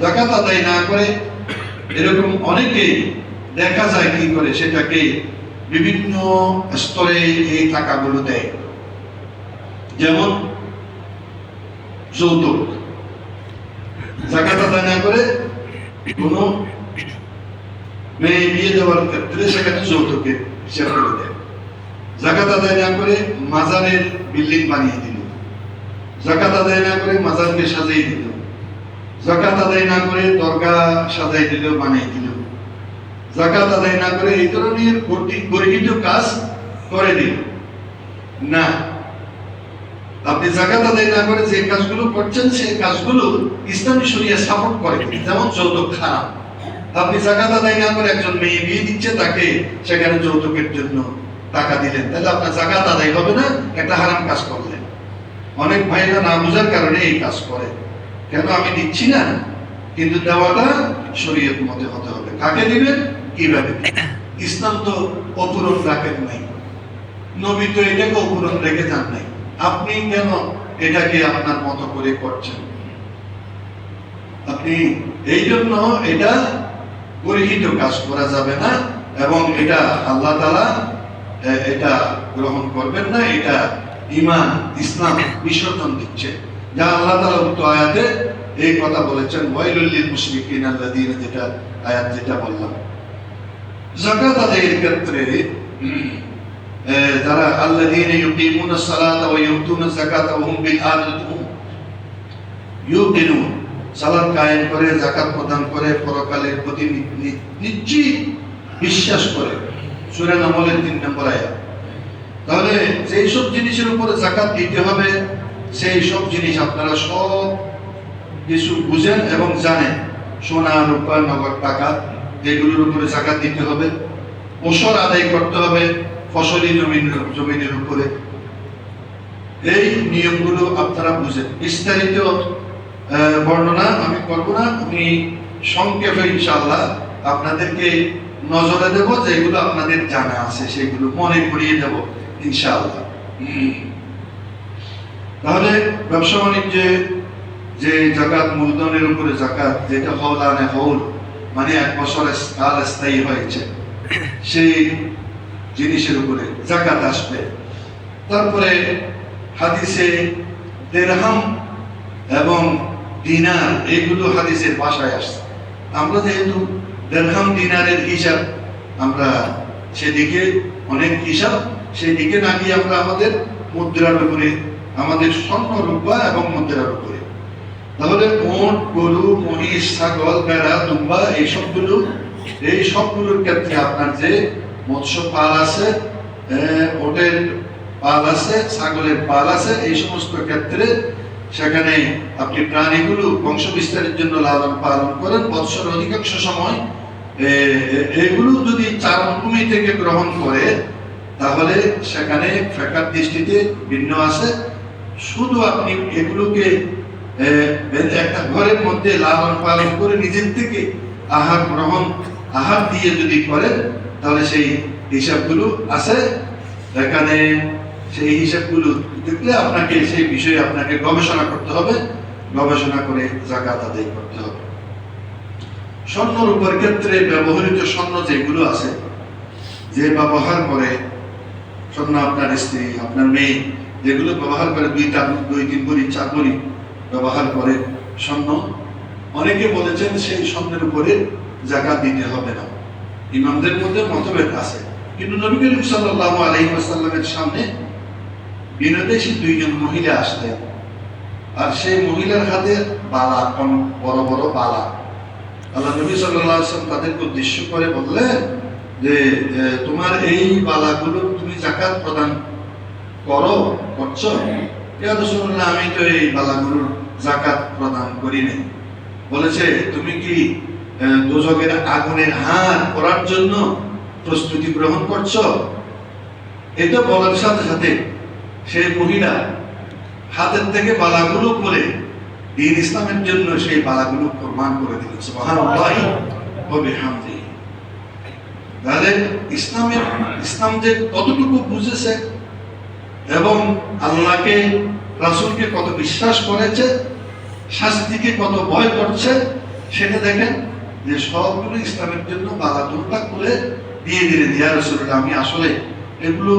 যাকাত আদায় না করে এরকম অনেকেই দেখা যায় কি করে সেটাকে বিভিন্ন স্তরে এই টাকাগুলো দেয়। যেমন যৌতুক, যাকাত আদায় না করে কোন মেয়ে বিয়ে দেওয়ার ক্ষেত্রে সেখানে যৌতুকের হিসাব করে দেয়। যাকাত আদায় না করে মাজারের বিল্ডিং বানিয়ে দিল, যাকাত আদায় না করে মাজারকে সাজিয়ে দিল, যাকাত আদায় না করে দরগা সাজাই দিল, বানিয়ে দিল, যাকাত আদায় না করে এই ধরনের গর্হিত কাজ করে দিল না। আপনি যাকাত আদায় না করে যে কাজগুলো করছেন সেই কাজগুলো ইসলামী শরিয়া সাপোর্ট করে। যেমন যৌতুক হারাম, আপনি যাকাত আদায় না করে একজন মেয়ে বিয়ে দিচ্ছে, তাকে সেখানে যৌতুকের জন্য টাকা দিলেন, তাহলে আপনার যাকাত আদায় হবে না, একটা হারাম কাজ করলেন। অনেক ভাইরা না বোঝার কারণে এই কাজ করে। কেন আমি দিচ্ছি না, কিন্তু দেওয়াটা শরীয়ত মতে হতে হবে। কাকে দিবেন, কিভাবে দিবেন? ইসলাম তো অপূরণ রাখেন নাই, নবী তো এটাকে অপূরণ রেখে যান নাই। আপনি কেন এটাকে আপনার মতো করে করছেন? আপনি এই জন্য এটা গর্হিত কাজ করা যাবে না, এবং এটা আল্লাহ তাআলা এটা গ্রহণ করবেন না। এটা ঈমান, ইসলাম বিসর্জন দিচ্ছে। যা আল্লাহ তাআলা উক্ত আয়াতে এই কথা বলেছেন, ওয়াইলুল লিল মুশরিকিন আল্লাযীনা, যেটা আয়াত যেটা বললাম। যাকাত আদায়ের ক্ষেত্রে যারা আল্লাযীনা ইউকিমুনাস সালাতা ওয়া ইউতুনাজ যাকাতা ওয়া হুম বিল আখিরাতি হুম ইউকিনুন, সালাত কায়েম করে, যাকাত প্রদান করে, পরকালের প্রতি নিশ্চিত বিশ্বাস করে। সূরা নামলের 3 নম্বর আয়াত। তাহলে যেই সব জিনিসের উপরে যাকাত দিতে হবে সেই সব জিনিস আপনারা সব কিছু বুঝেন এবং জানেন। সোনা, রূপা, নগদ টাকা, যেগুলোর উপরে যাকাত দিতে হবে, ওসর আদায় করতে হবে ফসলি জমিনের উপরে। এই নিয়মগুলো আপনারা বুঝেন। বিস্তারিত বর্ণনা আমি করব না, আমি সংক্ষেপে ইনশাআল্লাহ আপনাদেরকে নজরে দেব, যেগুলো আপনাদের জানা আছে সেগুলো মনে করিয়ে দেব ইনশাআল্লাহ। তাহলে ব্যবসা বাণিজ্যে যে যাকাত, মূলধনের উপরে যাকাত, যেটা হওলানে হওল মানে 1 বছরের কাল স্থায়ী হয়েছে, সেই জিনিসের উপরে যাকাত আসবে। তারপরে হাদিসে দিরহাম এবং দিনার, এগুলো হাদিসের ভাষায় আসছে। আমরা যেহেতু দিরহাম দিনারের হিসাব, আমরা সেদিকে অনেক হিসাব, সেই দিকে না গিয়ে আমরা আমাদের মুদ্রার উপরে, আমাদের স্বর্ণ, রূপা এবং মুদ্রার উপরে। তাহলে উট, গরু, মহিষ, ছাগল, ভেড়া, দুম্বা, এই সবগুলোর ক্ষেত্রে আপনার যে মৎস্য পাল আছে, ওটের পাল আছে, ছাগলের পাল আছে, এই সমস্ত ক্ষেত্রে সেখানে আপনি প্রাণীগুলো বংশ বিস্তারের জন্য লালন পালন করেন। বৎসর অধিকাংশ সময় এগুলো যদি চারণভূমি থেকে গ্রহণ করে, তাহলে সেখানে ফেকার দৃষ্টিতে ভিন্ন আছে। শুধু আপনি এগুলোকে একটা ঘরের মধ্যে লালন পালন করে নিজের থেকে আহার দিয়ে যদি করেন, তাহলে সেই হিসাবগুলো আছে এখানে। সেই হিসাবগুলো দেখলে আপনাকে সেই বিষয়ে আপনাকে গবেষণা করতে হবে, গবেষণা করে যাকাত আদায় করতে হবে। স্বর্ণ রূপার ক্ষেত্রে ব্যবহৃত স্বর্ণ যেগুলো আছে, যে ব্যবহার করে স্বর্ণ, আপনার স্ত্রী, আপনার মেয়ে যেগুলো ব্যবহার করে, 2-3 ভরি 4 ভরি ব্যবহার করে স্বর্ণ, অনেকে বলেছেন সেই স্বর্ণের উপরে যাকাত দিতে হবে না। ইমামদের মধ্যে মতভেদ আছে। কিন্তু নবী করিম সাল্লাল্লাহু আলাইহি ওয়াসাল্লামের সামনে বিদেশী 2 জন মহিলা আসলেন, আর সেই মহিলার হাতে বালা, বড় বড় বালা। আল্লাহ নবী সাল্লাল্লাহু আলাইহি ওয়াসাল্লাম তাদেরকে উদ্দেশ্য করে বললেন যে তোমার এই বালাগুলো তুমি যাকাত প্রদান করছো? ইয়া রাসূলুল্লাহ, আমি তো এই বালাগুলোর যাকাত প্রদান করি নাই। বলেছে, তুমি কি দোজখের আগুনের হার করার জন্য প্রস্তুতি গ্রহণ করছো? এটা বলার সাথে সাথে সেই মহিলা হাতের থেকে বালাগুলো করে দ্বীন ইসলামের জন্য সেই বালাগুলো কোরবান করে দিলেন। সুবহানাল্লাহি ওয়া বিহামদিহি। তাহলে ইসলাম যে কতটুকু বুঝেছে এবং আল্লাহকে, রাসূলকে কত বিশ্বাস করেছে, শাস্তিকে কত ভয় করছে, সেটা দেখেন যে সবগুলো ইসলামের জন্য বাধা করে দিয়ে দিলেন, ইয়া রাসূলুল্লাহ আমি আসলে এগুলো